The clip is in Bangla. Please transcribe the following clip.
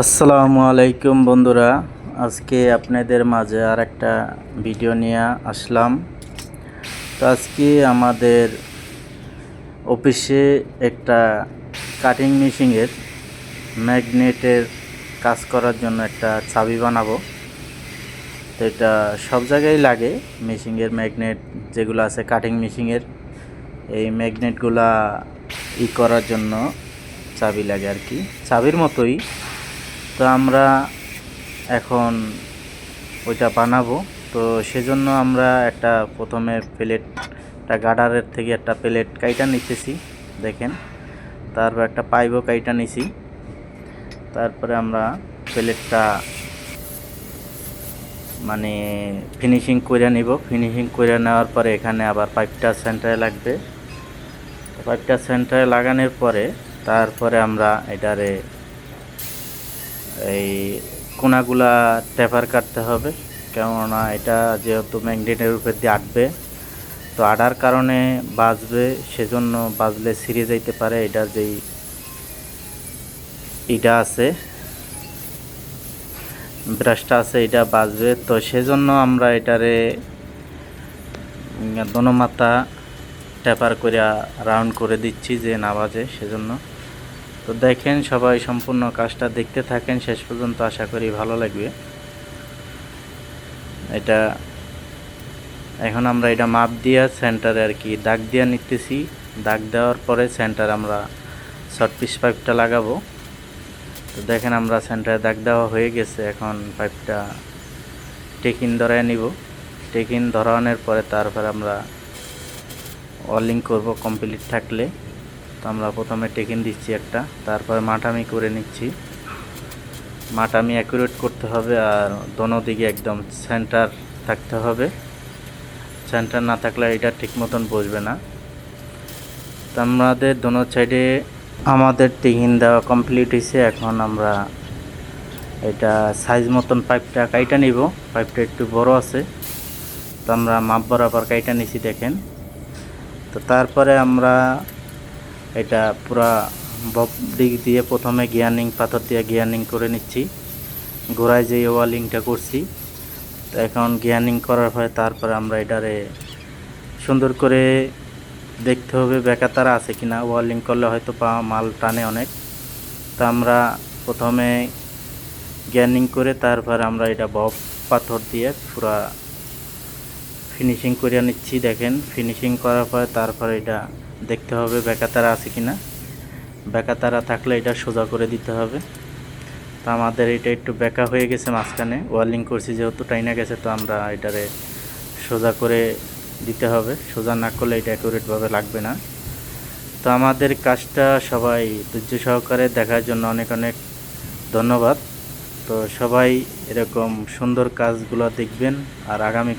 আসসালামু আলাইকুম বন্ধুরা, আজকে আপনাদের মাঝে আর একটা ভিডিও নিয়ে আসলাম। তো আজকে আমাদের অফিসে একটা কাটিং মেশিনের ম্যাগনেটের কাজ করার জন্য একটা চাবি বানাবো। তো এটা সব জায়গায় লাগে, মেশিনের ম্যাগনেট যেগুলো আছে কাটিং মেশিনের, এই ম্যাগনেটগুলা করার জন্য চাবি লাগে আর কি, চাবির মতোই। তো আমরা এখন ওইটা বানাবো। তো সেজন্য আমরা একটা প্রথমে প্লেটটা গার্ডারের থেকে একটা প্লেট কাইটা নিতেছি, দেখেন। তারপর একটা পাইপও কাইটা নিছি। তারপরে আমরা প্লেটটা মানে ফিনিশিং করে নিব। ফিনিশিং করে নেওয়ার পরে এখানে আবার পাইপটা সেন্টারে লাগবে। পাইপটা সেন্টারে লাগানোর পরে তারপরে আমরা এটারে এই কোনাগুলা টেপার কাটতে হবে, কেননা এটা যেহেতু ম্যাগনেটের উপর দিয়ে আটবে, তো আটার কারণে বাজবে, সেজন্য বাজলে ছিঁড়ে যাইতে পারে। এটার যেই ইটা আছে, ব্রাশটা আছে, এটা বাজবে। তো সেজন্য আমরা এটারে দোনো মাথা টেপার করে রাউন্ড করে দিচ্ছি যে না বাজে, সেজন্য। তো দেখেন, সবাই সম্পূর্ণ কাজটা দেখতে থাকেন শেষ পর্যন্ত, আশা করি ভালো লাগবে। এটা এখন আমরা এটা মাপ দিয়ে সেন্টারে আর কি দাগ দিয়ে নিতেছি। দাগ দেওয়ার পরে সেন্টার আমরা শর্ট পিস পাইপটা লাগাবো। তো দেখেন, আমরা সেন্টারে দাগ দেওয়া হয়ে গেছে। এখন পাইপটা টেকিন ধরায় নিব। টেকিন ধরানোর পরে তারপর আমরা ওয়ার্লিং করব কমপ্লিট থাকলে। তো আমরা প্রথমে টেকিন দিচ্ছি একটা, তারপরে মাটামি করে নিচ্ছি। মাটামি অ্যাকুরেট করতে হবে, আর দোনো দিকে একদম সেন্টার থাকতে হবে। সেন্টার না থাকলে এটা ঠিক মতন বসবে না। তো আমাদের দোনো সাইডে আমাদের টিকিন দেওয়া কমপ্লিট হয়েছে। এখন আমরা এটা সাইজ মতন পাইপটা কাইটা নিব। পাইপটা একটু বড় আছে, তো আমরা মাপ বরাবর কাইটা নিছি, দেখেন। তো তারপরে আমরা এটা পুরা বব দিক দিয়ে প্রথমে গিয়ারনিং পাথর দিয়ে গিয়ারনিং করে নিচ্ছি, গোড়ায় যে ওয়ালিংটা করছি। তো এখন গিয়ারনিং করার পরে তারপরে আমরা এটারে সুন্দর করে দেখতে হবে বেকাতারা আছে কিনা। ওয়ার্লিং করলে হয়তো মাল টানে অনেক। তো আমরা প্রথমে গ্যানিং করে তারপর আমরা এটা বব পাথর দিয়ে পুরা ফিনিশিং করে নিচ্ছি, দেখেন। ফিনিশিং করার পরে তারপর এটা দেখতে হবে বেকাতারা আছে কিনা। বেকাতারা থাকলে এটা সোজা করে দিতে হবে। তো আমাদের এটা একটু বেঁকা হয়ে গেছে মাঝখানে, ওয়ার্লিং করছি যেহেতু টাইনা গেছে, তো আমরা এটারে সোজা করে দিতে হবে। সোজা না করলে এটা অ্যাকুরেটভাবে লাগবে না। তো আমাদের কাজটা সবাই ধৈর্য সহকারে দেখার জন্য অনেক অনেক ধন্যবাদ। তো সবাই এরকম সুন্দর কাজগুলো দেখবেন, আর আগামী